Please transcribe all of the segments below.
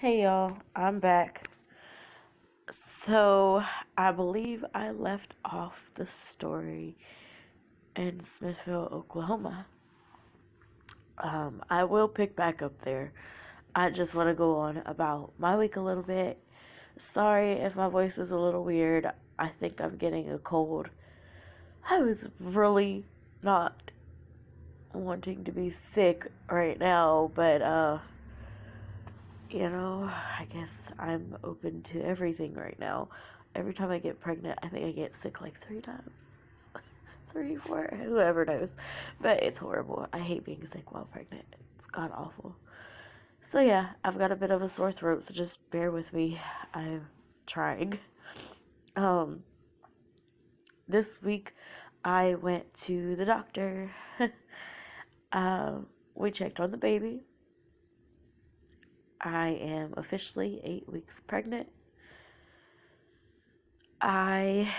Hey y'all, I'm back. So, I believe I left off the story in Smithville, Oklahoma. I will pick back up there. I just want to go on about my week a little bit. Sorry if my voice is a little weird. I think I'm getting a cold. I was really not wanting to be sick right now, but I guess I'm open to everything right now. Every time I get pregnant, I think I get sick like 3 times. Three, four, whoever knows. But it's horrible. I hate being sick while pregnant. It's god awful. So yeah, I've got a bit of a sore throat, so just bear with me. I'm trying. Um, this week I went to the doctor. We checked on the baby. I am officially 8 weeks pregnant. I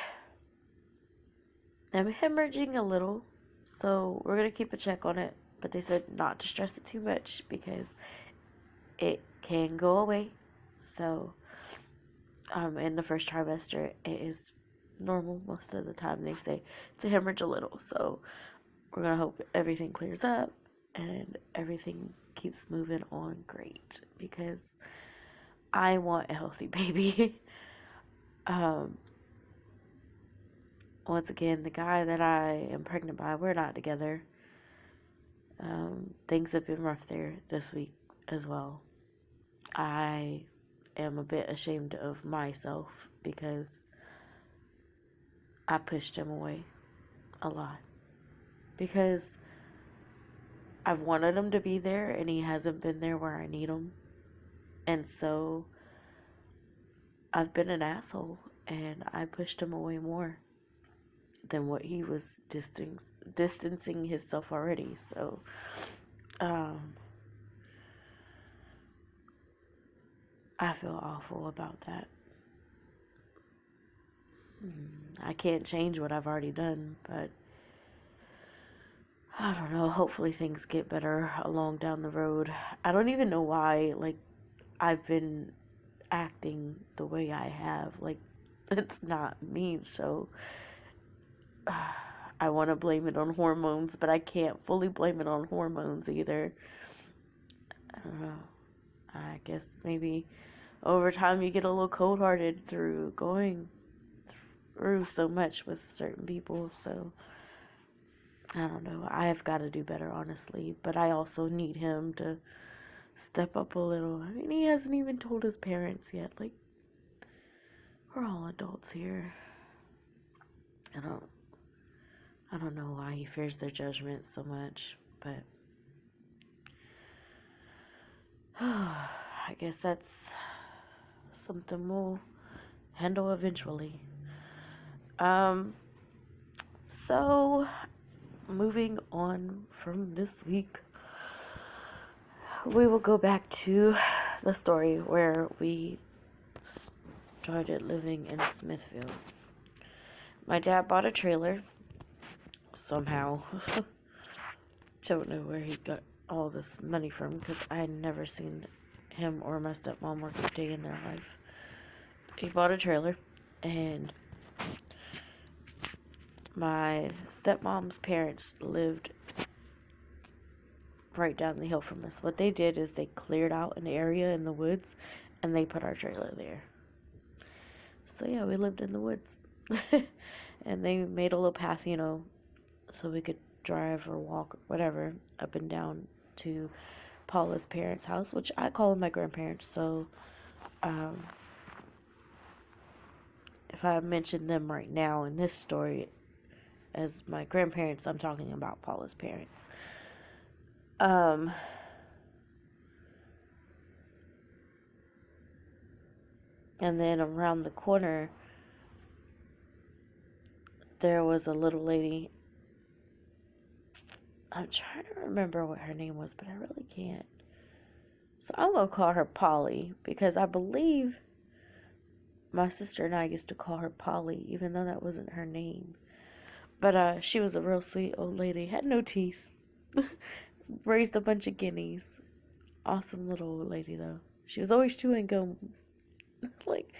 am hemorrhaging a little, so we're gonna keep a check on it. But they said not to stress it too much because it can go away. So, in the first trimester, it is normal most of the time. They say to hemorrhage a little, so we're gonna hope everything clears up and everything keeps moving on great because I want a healthy baby. Once again, the guy that I am pregnant by, we're not together. Things have been rough there this week as well. I am a bit ashamed of myself because I pushed him away a lot. Because I've wanted him to be there and he hasn't been there where I need him. And so I've been an asshole and I pushed him away more than what he was distancing himself already. So, I feel awful about that. I can't change what I've already done, but I don't know. Hopefully things get better along down the road. I don't even know why, like, I've been acting the way I have. Like, it's not me, so I want to blame it on hormones, but I can't fully blame it on hormones either. I don't know. I guess maybe over time you get a little cold hearted through going through so much with certain people, so I don't know. I've got to do better, honestly, but I also need him to step up a little. I mean, he hasn't even told his parents yet. Like, we're all adults here. I don't I don't know why he fears their judgment so much, but I guess that's something we'll handle eventually. Um, so moving on from this week, we will go back to the story where we started living in Smithville. My dad bought a trailer somehow. Don't know where he got all this money from because I had never seen him or my stepmom work a day in their life. He bought a trailer, and my stepmom's parents lived right down the hill from us. What they did is they cleared out an area in the woods and they put our trailer there. So yeah, we lived in the woods. And they made a little path, so we could drive or walk or whatever up and down to Paula's parents' house, which I call them my grandparents. So if I mention them right now in this story as my grandparents, I'm talking about Paula's parents. And then around the corner, there was a little lady. I'm trying to remember what her name was, but I really can't. So I'm going to call her Polly because I believe my sister and I used to call her Polly, even though that wasn't her name. But she was a real sweet old lady, had no teeth, raised a bunch of guineas. Awesome little old lady, though. She was always chewing gum. Like,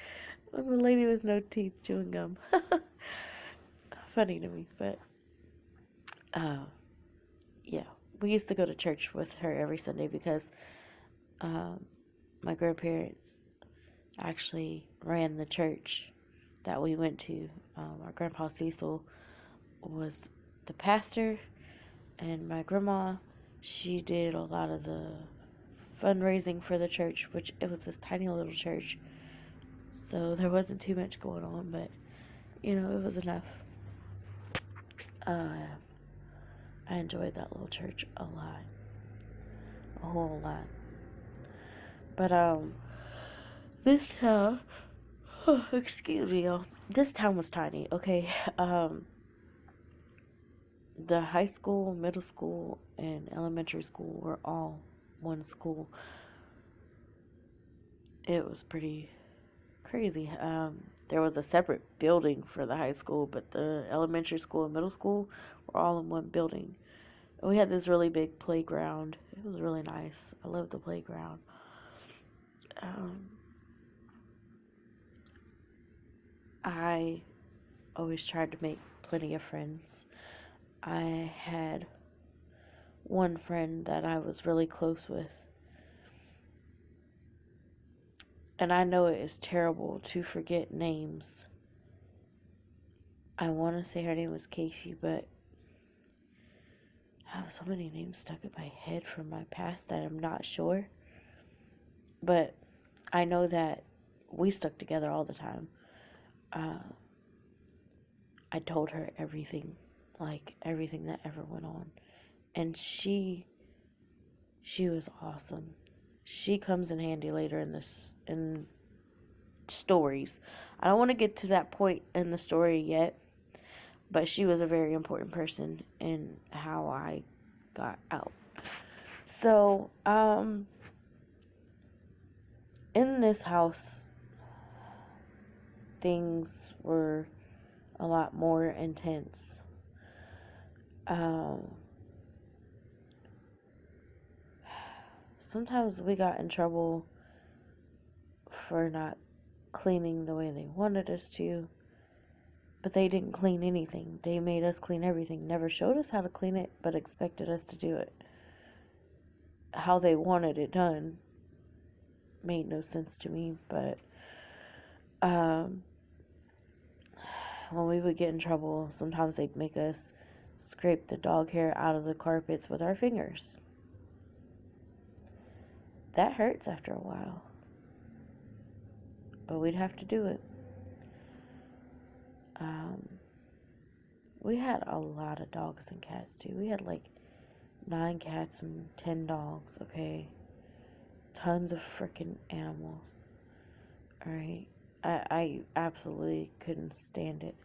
was a lady with no teeth chewing gum. Funny to me, but, uh, yeah. We used to go to church with her every Sunday because um, my grandparents actually ran the church that we went to. Our grandpa Cecil was the pastor, and my grandma, she did a lot of the fundraising for the church, which it was this tiny little church, so there wasn't too much going on, but it was enough. Uh, I enjoyed that little church a lot, a whole lot. But this town, excuse me, y'all. This town was tiny. Okay, the high school, middle school, and elementary school were all one school. It was pretty crazy. There was a separate building for the high school, but the elementary school and middle school were all in one building. And we had this really big playground. It was really nice. I loved the playground. Um, I always tried to make plenty of friends. I had one friend that I was really close with. And I know it is terrible to forget names. I want to say her name was Casey, but I have so many names stuck in my head from my past that I'm not sure. But I know that we stuck together all the time. I told her everything, like everything that ever went on. And she was awesome. She comes in handy later in stories. I don't want to get to that point in the story yet, but she was a very important person in how I got out. So, in this house, things were a lot more intense. Sometimes we got in trouble for not cleaning the way they wanted us to, but they didn't clean anything. They made us clean everything, never showed us how to clean it, but expected us to do it how they wanted it done. Made no sense to me, but when we would get in trouble, sometimes they'd make us scrape the dog hair out of the carpets with our fingers. That hurts after a while, but we'd have to do it. We had a lot of dogs and cats too. We had like 9 cats and 10 dogs, okay? Tons of freaking animals. Alright? I absolutely couldn't stand it.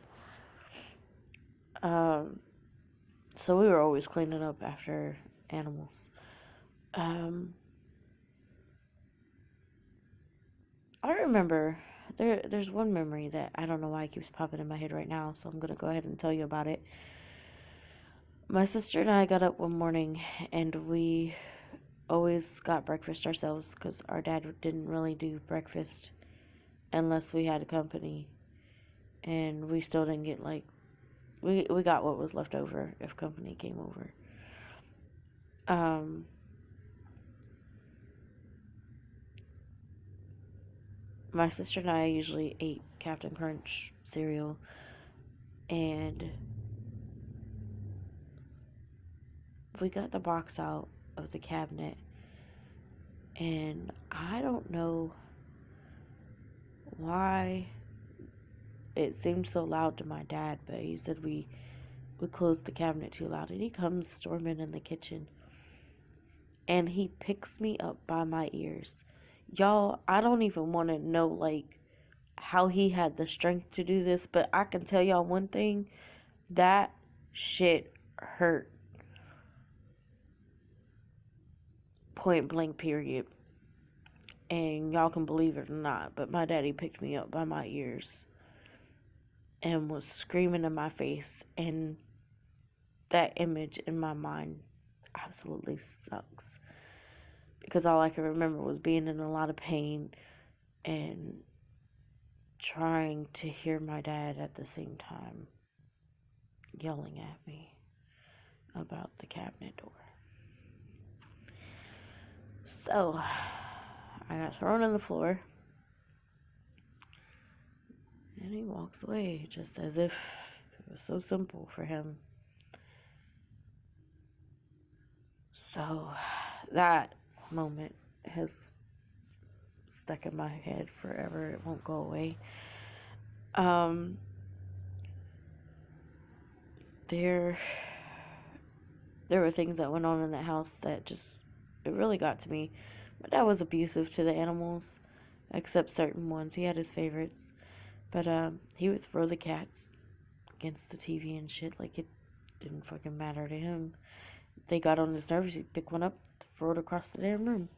So we were always cleaning up after animals. I remember there's one memory that I don't know why it keeps popping in my head right now, so I'm gonna go ahead and tell you about it. My sister and I got up one morning and we always got breakfast ourselves because our dad didn't really do breakfast unless we had company, and we still didn't get like we got what was left over if company came over. My sister and I usually ate Captain Crunch cereal, and we got the box out of the cabinet, and I don't know why it seemed so loud to my dad, but he said we closed the cabinet too loud, and he comes storming in the kitchen, and he picks me up by my ears. Y'all, I don't even want to know like how he had the strength to do this, but I can tell y'all one thing, that shit hurt. Point blank period. And y'all can believe it or not, but my daddy picked me up by my ears and was screaming in my face, and that image in my mind absolutely sucks. because all I could remember was being in a lot of pain and trying to hear my dad at the same time yelling at me about the cabinet door. So, I got thrown on the floor, and he walks away just as if it was so simple for him. So, that moment has stuck in my head forever. It won't go away. There were things that went on in that house that just, it really got to me. My dad was abusive to the animals, except certain ones. He had his favorites. But he would throw the cats against the TV and shit like it didn't fucking matter to him. If they got on his nerves, he'd pick one up, throw it across the damn room.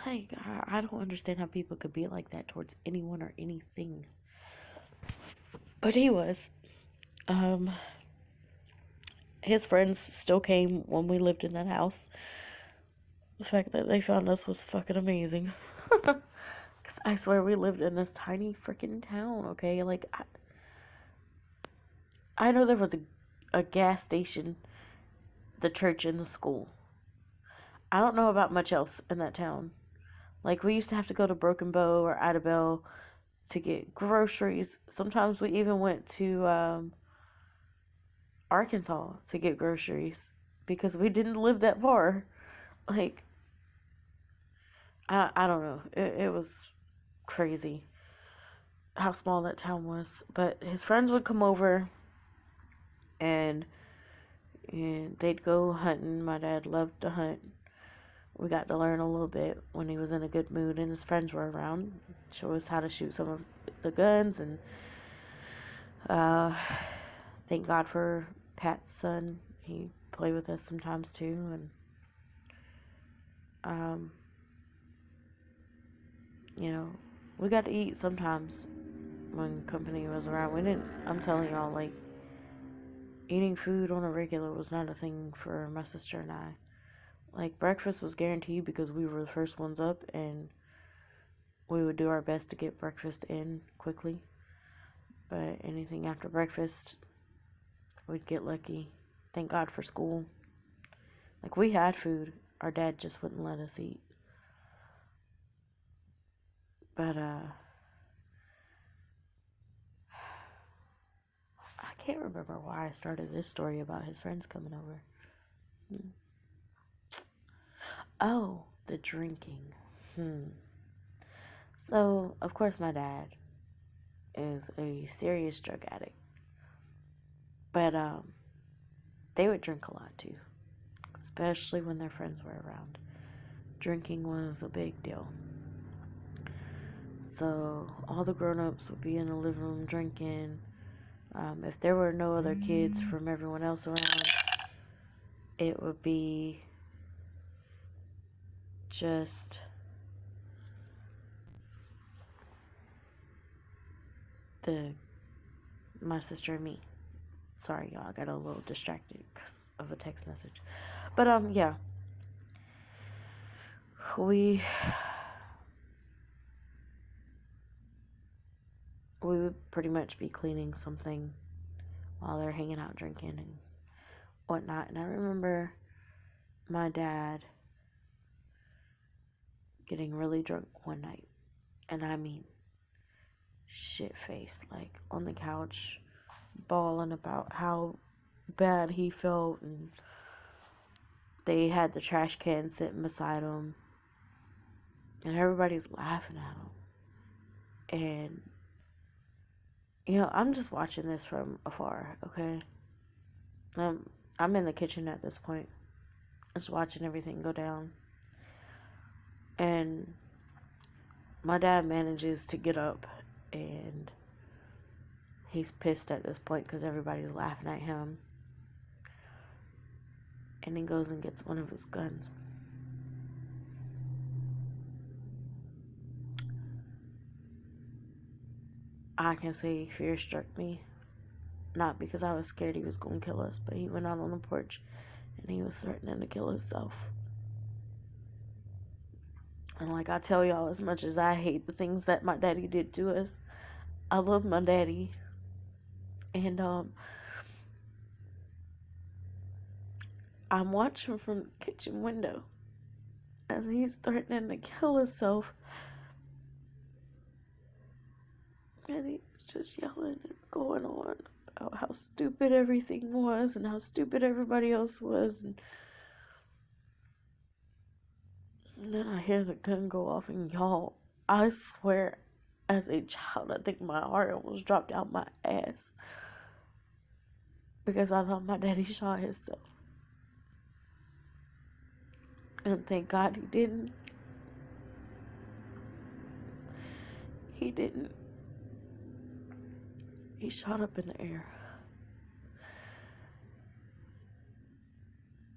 Like, I don't understand how people could be like that towards anyone or anything. But he was. His friends still came when we lived in that house. The fact that they found us was fucking amazing. Because I swear we lived in this tiny freaking town, okay? Like, I know there was a gas station, the church, and the school. I don't know about much else in that town. Like, we used to have to go to Broken Bow or Idabel to get groceries. Sometimes we even went to Arkansas to get groceries because we didn't live that far. Like, I don't know. It was crazy how small that town was. But his friends would come over and they'd go hunting. My dad loved to hunt. We got to learn a little bit when he was in a good mood and his friends were around. Show us how to shoot some of the guns, and thank God for Pat's son. He played with us sometimes too, and you know, we got to eat sometimes when company was around. We didn't. I'm telling y'all, like, eating food on a regular was not a thing for my sister and I. Like, breakfast was guaranteed because we were the first ones up, and we would do our best to get breakfast in quickly. But anything after breakfast, we'd get lucky. Thank God for school. Like, we had food. Our dad just wouldn't let us eat. But, I can't remember why I started this story about his friends coming over. Oh, the drinking. So, of course, my dad is a serious drug addict. But, they would drink a lot too. Especially when their friends were around. Drinking was a big deal. So, all the grown-ups would be in the living room drinking. If there were no other kids from everyone else around, it would be just my sister and me. Sorry, y'all, I got a little distracted because of a text message. But, yeah. We would pretty much be cleaning something while they're hanging out drinking and whatnot. And I remember my dad getting really drunk one night. And I mean, shit-faced, like, on the couch, bawling about how bad he felt. And they had the trash can sitting beside him. And everybody's laughing at him. And, you know, I'm just watching this from afar, okay? I'm in the kitchen at this point, just watching everything go down. And my dad manages to get up, and he's pissed at this point because everybody's laughing at him. And he goes and gets one of his guns. I can say fear struck me. Not because I was scared he was going to kill us, but he went out on the porch and he was threatening to kill himself. And like I tell y'all, as much as I hate the things that my daddy did to us, I love my daddy. And I'm watching from the kitchen window as he's threatening to kill himself. And he's just yelling and going on about how stupid everything was and how stupid everybody else was. And then I hear the gun go off, and y'all, I swear, as a child, I think my heart almost dropped out my ass because I thought my daddy shot himself. And thank God he didn't. He didn't. He shot up in the air.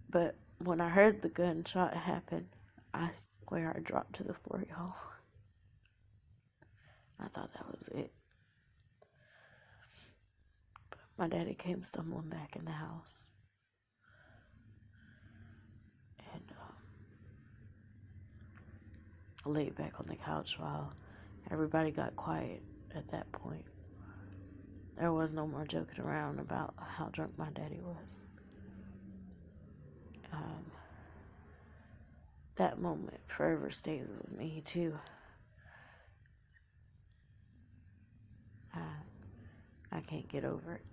But when I heard the gunshot happen, I swear I dropped to the floor, y'all. I thought that was it. But my daddy came stumbling back in the house. And laid back on the couch while everybody got quiet at that point. There was no more joking around about how drunk my daddy was. That moment forever stays with me too. I can't get over it.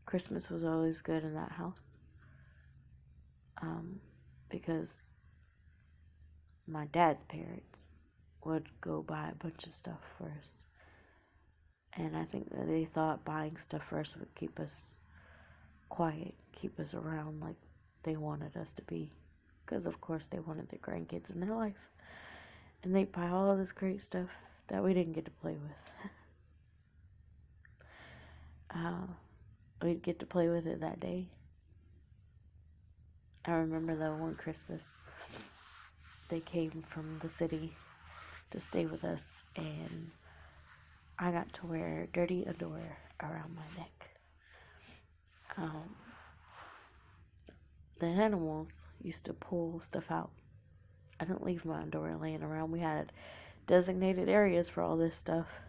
Christmas was always good in that house. Because my dad's parents would go buy a bunch of stuff first. And I think that they thought buying stuff first would keep us quiet, keep us around like they wanted us to be. Because, of course, they wanted their grandkids in their life. And they buy all this great stuff that we didn't get to play with. We'd get to play with it that day. I remember though one Christmas, they came from the city to stay with us, and I got to wear dirty underwear around my neck. The animals used to pull stuff out. I didn't leave my underwear laying around. We had designated areas for all this stuff.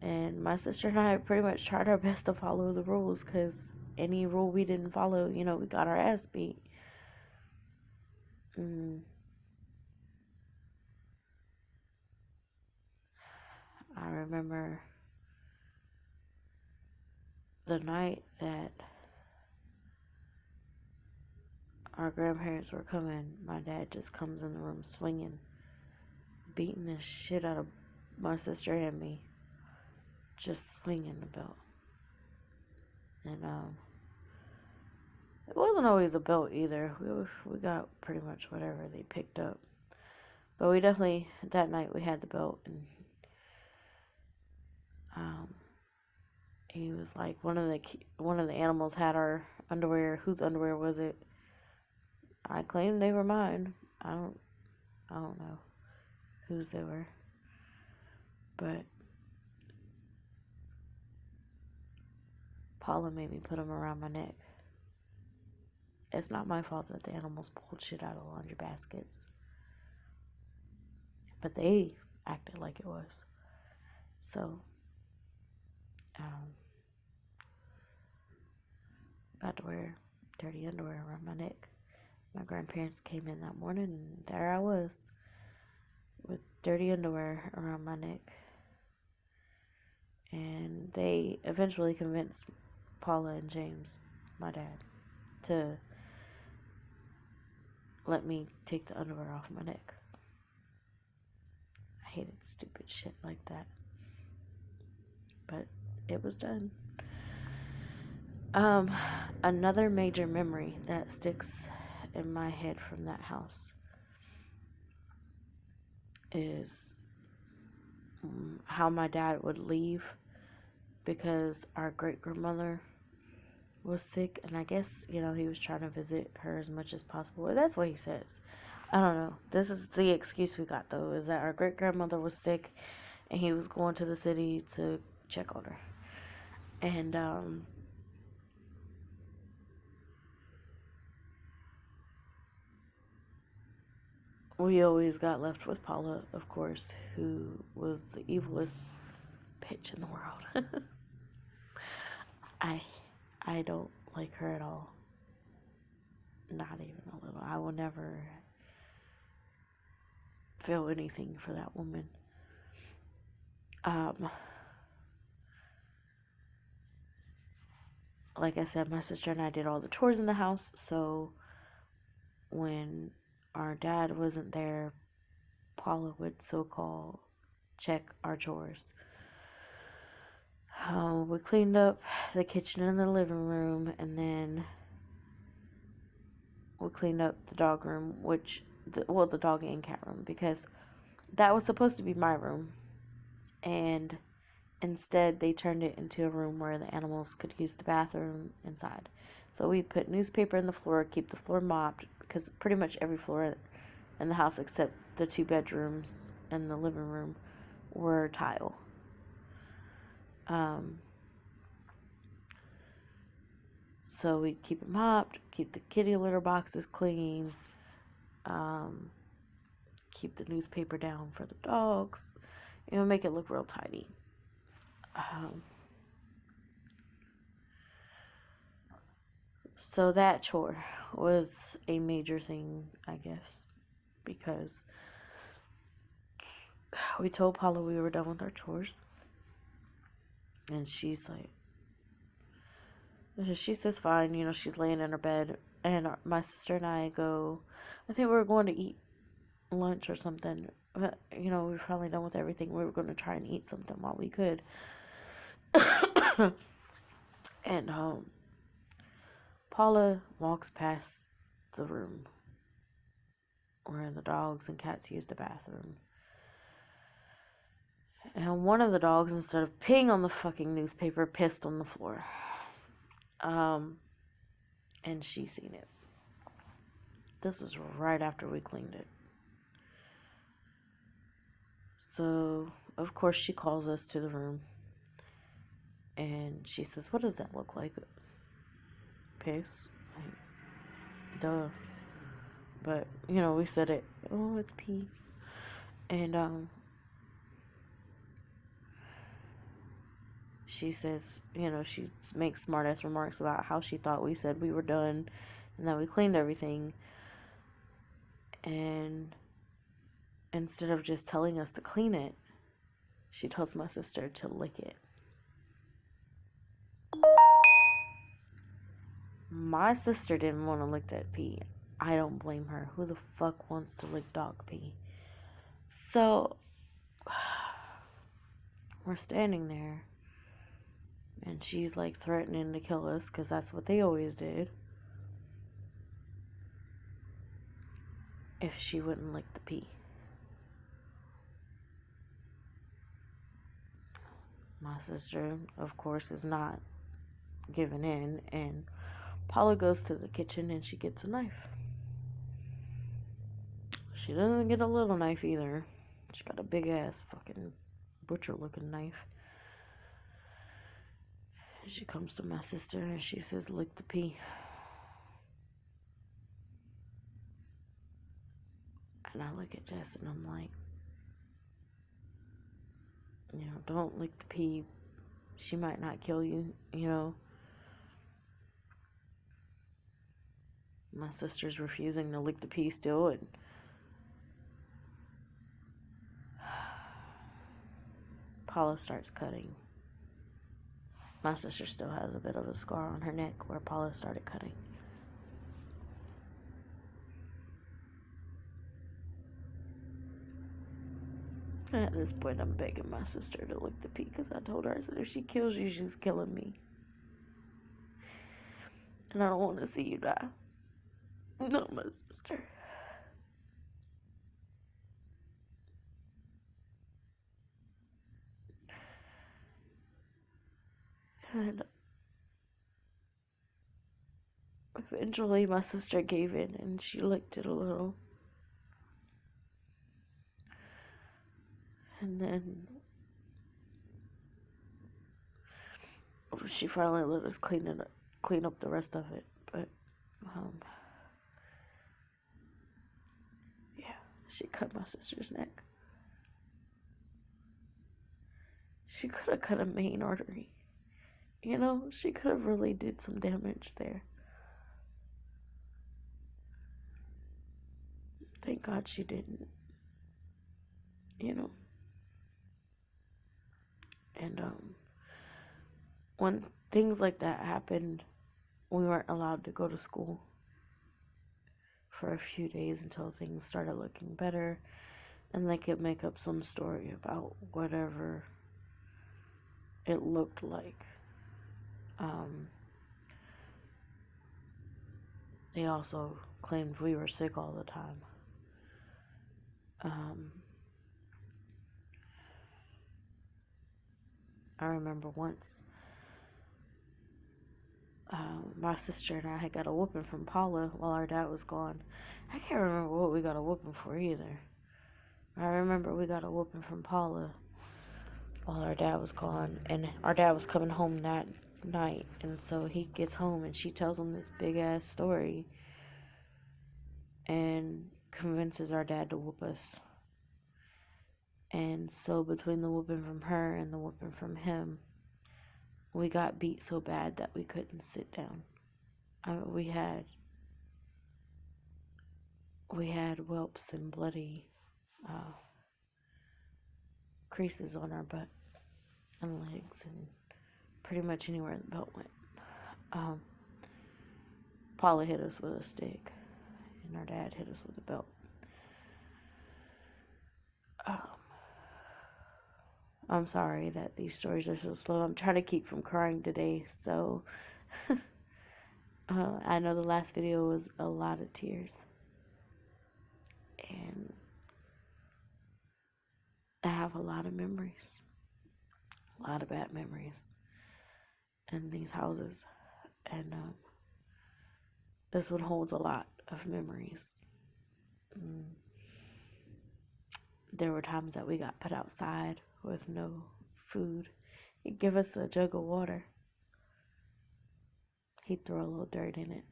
And my sister and I pretty much tried our best to follow the rules, because any rule we didn't follow, we got our ass beat. I remember the night that our grandparents were coming, my dad just comes in the room swinging, beating the shit out of my sister and me, just swinging the belt. And it wasn't always a belt either. We got pretty much whatever they picked up, but we definitely, that night we had the belt. And he was like, one of the animals had our underwear. Whose underwear was it? I claimed they were mine. I don't know whose they were, but Paula made me put them around my neck. It's not my fault that the animals pulled shit out of laundry baskets, but they acted like it was. So, got to wear dirty underwear around my neck. My grandparents came in that morning, and there I was with dirty underwear around my neck. And they eventually convinced Paula and James, my dad, to let me take the underwear off my neck. I hated stupid shit like that, but it was done. Another major memory that sticks in my head from that house is how my dad would leave because our great-grandmother was sick, and I guess, he was trying to visit her as much as possible. That's what he says. I don't know. This is the excuse we got, though, is that our great-grandmother was sick, and he was going to the city to check on her. And we always got left with Paula, of course, who was the evilest bitch in the world. I I don't like her at all. Not even a little. I will never feel anything for that woman. Um, like I said, my sister and I did all the chores in the house, so when our dad wasn't there, Paula would so-called check our chores. We cleaned up the kitchen and the living room, and then we cleaned up the dog room, the dog and cat room, because that was supposed to be my room, and instead they turned it into a room where the animals could use the bathroom inside. So we put newspaper in the floor, keep the floor mopped, because pretty much every floor in the house except the 2 bedrooms and the living room were tile. So we keep it mopped, keep the kitty litter boxes clean, keep the newspaper down for the dogs, make it look real tidy. So that chore was a major thing, I guess, because we told Paula we were done with our chores, and she says fine, she's laying in her bed, and my sister and I go, I think we were going to eat lunch or something, but, we were finally done with everything. We were going to try and eat something while we could, and, Paula walks past the room where the dogs and cats use the bathroom. And one of the dogs, instead of peeing on the fucking newspaper, pissed on the floor. And she seen it. This was right after we cleaned it. So, of course, she calls us to the room. And she says, what does that look like? Piss? Duh. But, we said it. Oh, it's pee. And, she says, she makes smart-ass remarks about how she thought we said we were done and that we cleaned everything. And instead of just telling us to clean it, she tells my sister to lick it. My sister didn't want to lick that pee. I don't blame her. Who the fuck wants to lick dog pee? So, we're standing there, and she's like threatening to kill us, because that's what they always did, if she wouldn't lick the pee. My sister, of course, is not giving in, and Paula goes to the kitchen and she gets a knife. She doesn't get a little knife either. She got a big ass fucking butcher looking knife. She comes to my sister and she says, lick the pee. And I look at Jess and I'm like, don't lick the pee. She might not kill you, My sister's refusing to lick the pee still, and Paula starts cutting. My sister still has a bit of a scar on her neck where Paula started cutting. At this point, I'm begging my sister to lick the pee, because I told her, I said, if she kills you, she's killing me. And I don't want to see you die. No, my sister. And eventually my sister gave in and she licked it a little. And then she finally let us clean up the rest of it. But, yeah, She cut my sister's neck. She could have cut a main artery. You know, she could have really did some damage there. Thank God she didn't. You know. And when things like that happened, we weren't allowed to go to school for a few days until things started looking better, and they could make up some story about whatever it looked like. They also claimed we were sick all the time. I remember once my sister and I had got a whooping from Paula while our dad was gone. I can't remember what we got a whooping for either. I remember we got a whooping from Paula while our dad was gone, and our dad was coming home that night, and so he gets home and she tells him this big ass story and convinces our dad to whoop us. And so between the whooping from her and the whooping from him, we got beat so bad that we couldn't sit down. We had whelps and bloody creases on our butt and legs and pretty much anywhere the belt went. Paula hit us with a stick, and our dad hit us with a belt. I'm sorry that these stories are so slow. I'm trying to keep from crying today, so I know the last video was a lot of tears. And I have a lot of memories, a lot of bad memories in these houses. And this one holds a lot of memories. There were times that we got put outside with no food. He'd give us a jug of water. He'd throw a little dirt in it.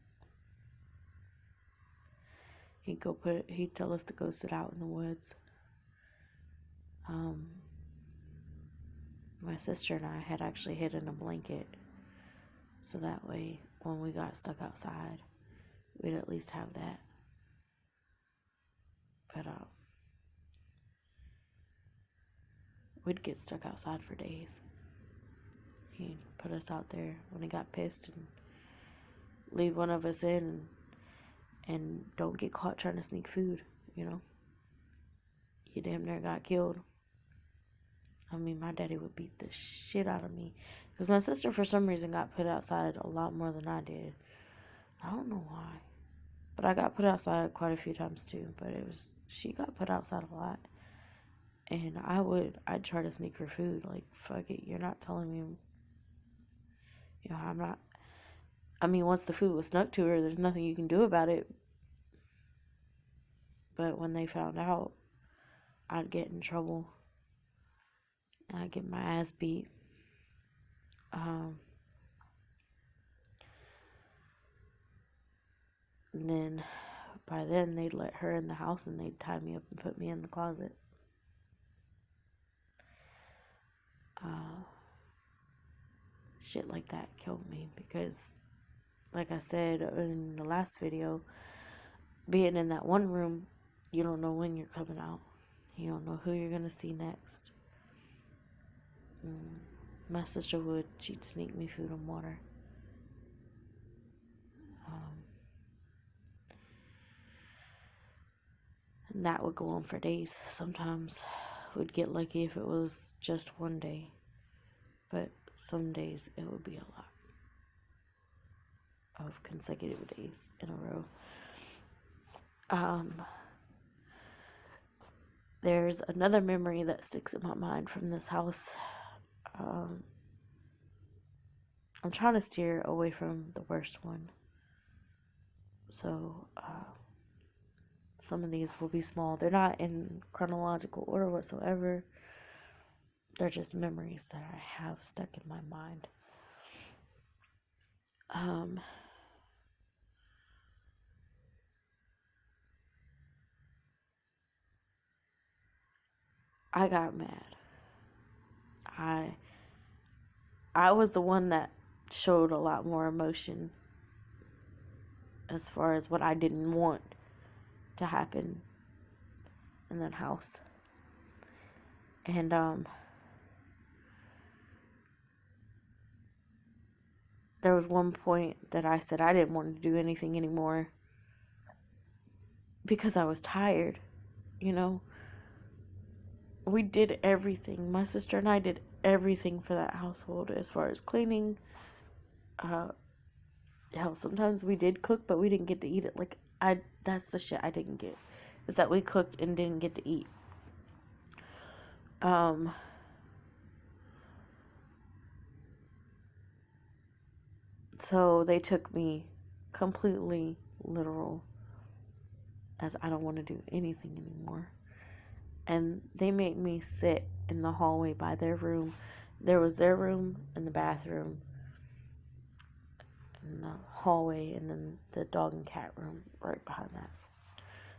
He'd tell us to go sit out in the woods. My sister and I had actually hidden a blanket, so that way when we got stuck outside, we'd at least have that. But we'd get stuck outside for days. He'd put us out there when he got pissed and leave one of us in and don't get caught trying to sneak food, you know. You damn near got killed. I mean, my daddy would beat the shit out of me because my sister, for some reason, got put outside a lot more than I did. I don't know why, but I got put outside quite a few times too. But she got put outside a lot, and I'd try to sneak her food. Like, fuck it, you're not telling me. You know, I'm not. I mean, once the food was snuck to her, there's nothing you can do about it. But when they found out, I'd get in trouble. I'd get my ass beat. And then, by then, they'd let her in the house and they'd tie me up and put me in the closet. Shit like that killed me because, like I said in the last video, being in that one room, you don't know when you're coming out. You don't know who you're going to see next. My sister she'd sneak me food and water. And that would go on for days. Sometimes we'd get lucky if it was just one day. But some days it would be a lot of consecutive days in a row. There's another memory that sticks in my mind from this house. I'm trying to steer away from the worst one. So, some of these will be small. They're not in chronological order whatsoever. They're just memories that I have stuck in my mind. I got mad. I was the one that showed a lot more emotion as far as what I didn't want to happen in that house. And there was one point that I said I didn't want to do anything anymore because I was tired, you know. We did everything. My sister and I did everything for that household as far as cleaning. Hell, sometimes we did cook, but we didn't get to eat it. Like, that's the shit I didn't get, is that we cooked and didn't get to eat. So they took me completely literal, as I don't want to do anything anymore. And they made me sit in the hallway by their room. There was their room and the bathroom in the hallway, and then the dog and cat room right behind that.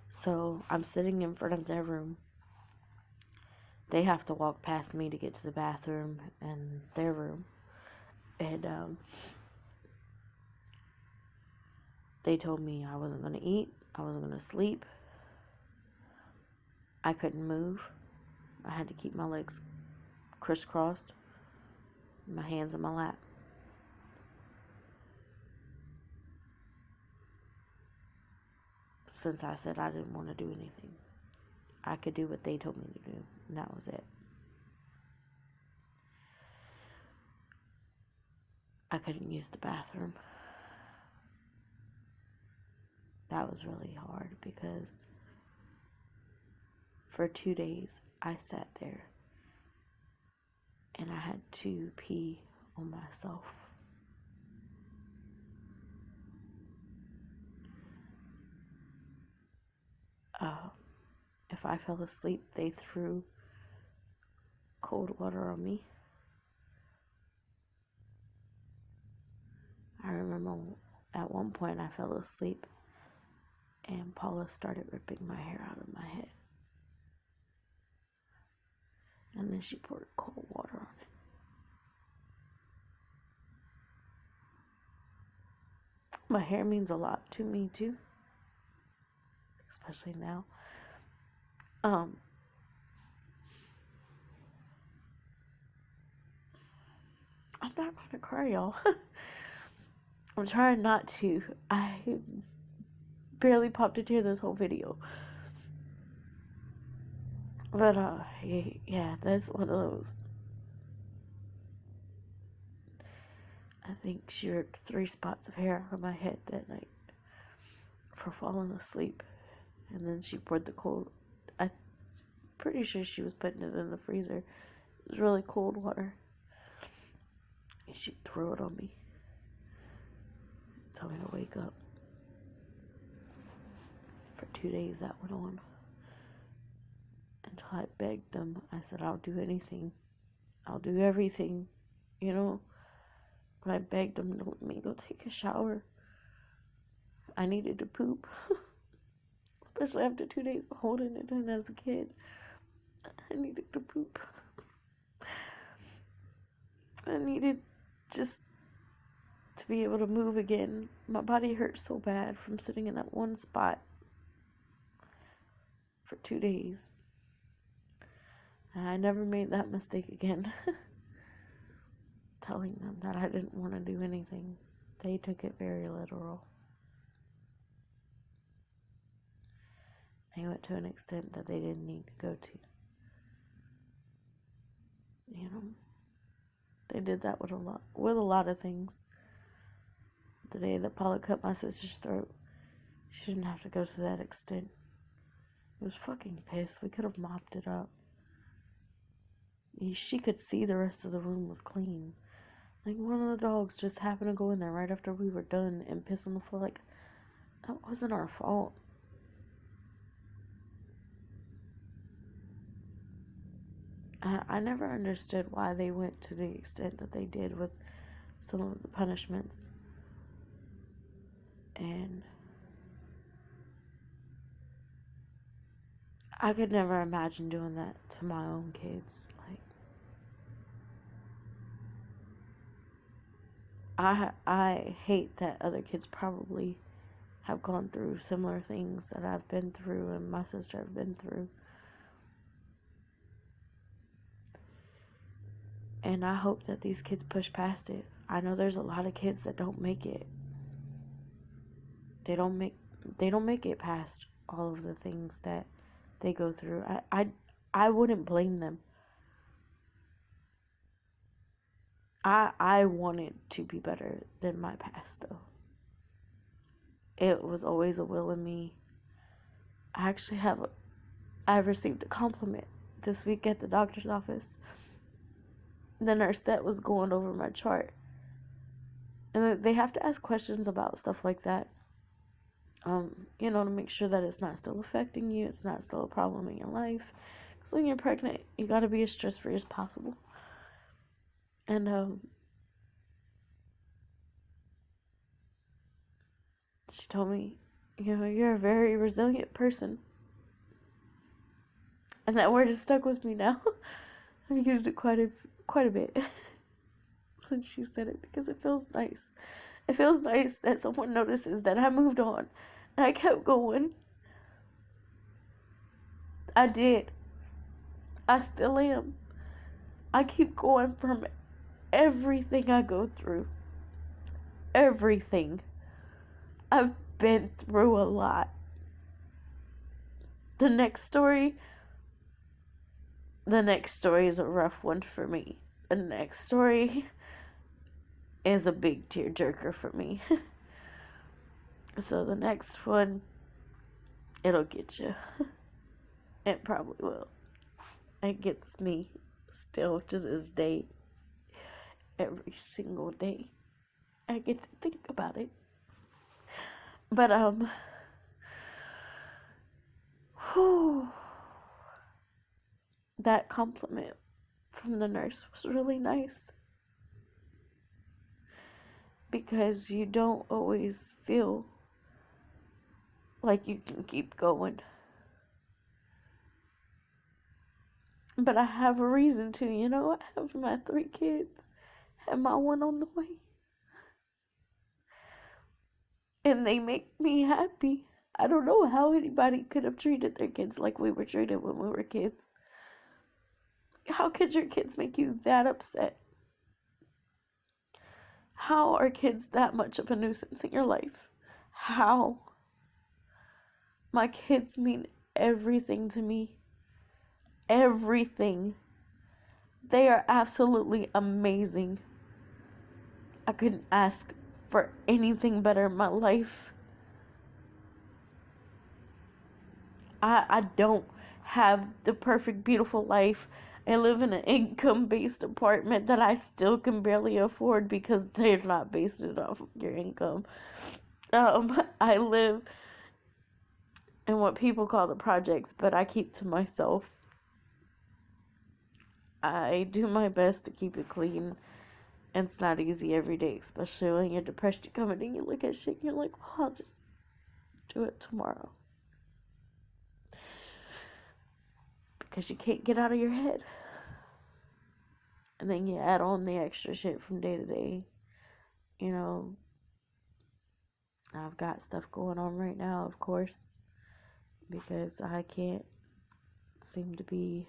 So I'm sitting in front of their room. They have to walk past me to get to the bathroom and their room. And they told me I wasn't going to eat. I wasn't going to sleep. I couldn't move. I had to keep my legs crisscrossed, my hands in my lap. Since I said I didn't want to do anything, I could do what they told me to do, and that was it. I couldn't use the bathroom. That was really hard because for 2 days I sat there and I had to pee on myself. If I fell asleep, they threw cold water on me. I remember at one point I fell asleep and Paula started ripping my hair out of my head. And then she poured cold water on it. My hair means a lot to me too, especially now. I'm not gonna cry, y'all. I'm trying not to. I barely popped a tear this whole video. But yeah, that's one of those. I think she ripped 3 spots of hair out of my head that night for falling asleep. And then she poured the cold, I'm pretty sure she was putting it in the freezer. It was really cold water. And she threw it on me. Told me to wake up. For 2 days that went on. Until I begged them. I said, I'll do anything. I'll do everything. You know? But I begged them to let me go take a shower. I needed to poop. Especially after 2 days of holding it in as a kid. I needed to poop. I needed just to be able to move again. My body hurt so bad from sitting in that one spot for 2 days. And I never made that mistake again. Telling them that I didn't want to do anything. They took it very literal. They went to an extent that they didn't need to go to. You know, they did that with a lot of things. The day that Paula cut my sister's throat, she didn't have to go to that extent. It was fucking pissed. We could have mopped it up. She could see the rest of the room was clean. Like, one of the dogs just happened to go in there right after we were done and piss on the floor. Like, that wasn't our fault. I never understood why they went to the extent that they did with some of the punishments. And I could never imagine doing that to my own kids. Like, I hate that other kids probably have gone through similar things that I've been through and my sister have been through. And I hope that these kids push past it. I know there's a lot of kids that don't make it. They don't make it past all of the things that they go through. I wouldn't blame them. I wanted to be better than my past, though. It was always a will in me. I received a compliment this week at the doctor's office. The nurse that was going over my chart. And they have to ask questions about stuff like that. To make sure that it's not still affecting you, it's not still a problem in your life. Because when you're pregnant, you got to be as stress-free as possible. And she told me, you're a very resilient person. And that word has stuck with me now. I've used it quite a bit since she said it, because it feels nice. It feels nice that someone notices that I moved on and I kept going. I did. I still am. I keep going from everything I go through. Everything. I've been through a lot. The next story is a rough one for me. The next story is a big tearjerker for me. So the next one, it'll get you. It probably will. It gets me still to this day. Every single day, I get to think about it. But that compliment from the nurse was really nice, because you don't always feel like you can keep going. But I have a reason to, I have my 3 kids and my one on the way. And they make me happy. I don't know how anybody could have treated their kids like we were treated when we were kids. How could your kids make you that upset? How are kids that much of a nuisance in your life? How? My kids mean everything to me. Everything. They are absolutely amazing. I couldn't ask for anything better in my life. I don't have the perfect, beautiful life. I live in an income-based apartment that I still can barely afford because they're not based it off of your income. I live in what people call the projects, but I keep to myself. I do my best to keep it clean. And it's not easy every day, especially when you're depressed. You come in and you look at shit and you're like, well, I'll just do it tomorrow. Because you can't get out of your head. And then you add on the extra shit from day to day. I've got stuff going on right now, of course, because I can't seem to be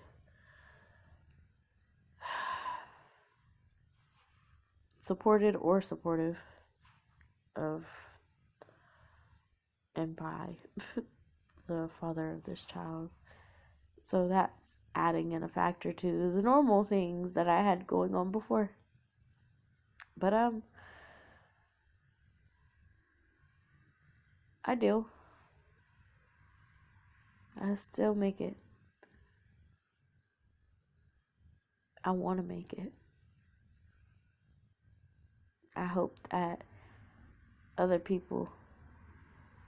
supported or supportive of and by the father of this child. So that's adding in a factor to the normal things that I had going on before. But I do. I still make it. I want to make it. I hope that other people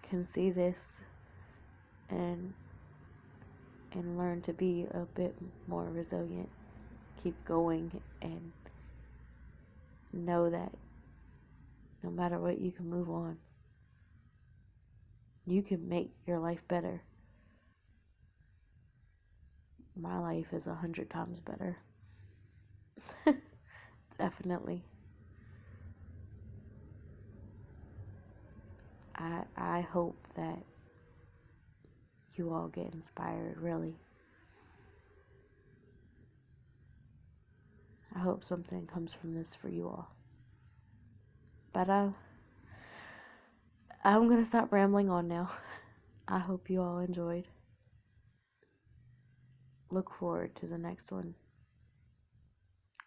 can see this and learn to be a bit more resilient. Keep going and know that no matter what, you can move on. You can make your life better. my life is 100 times better. Definitely. I hope that you all get inspired, really. I hope something comes from this for you all. But I'm going to stop rambling on now. I hope you all enjoyed. Look forward to the next one.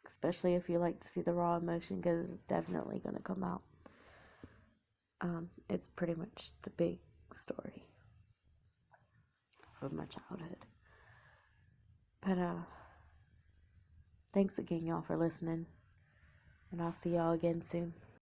Especially if you like to see the raw emotion, because it's definitely going to come out. It's pretty much the big story of my childhood. But thanks again, y'all, for listening. And I'll see y'all again soon.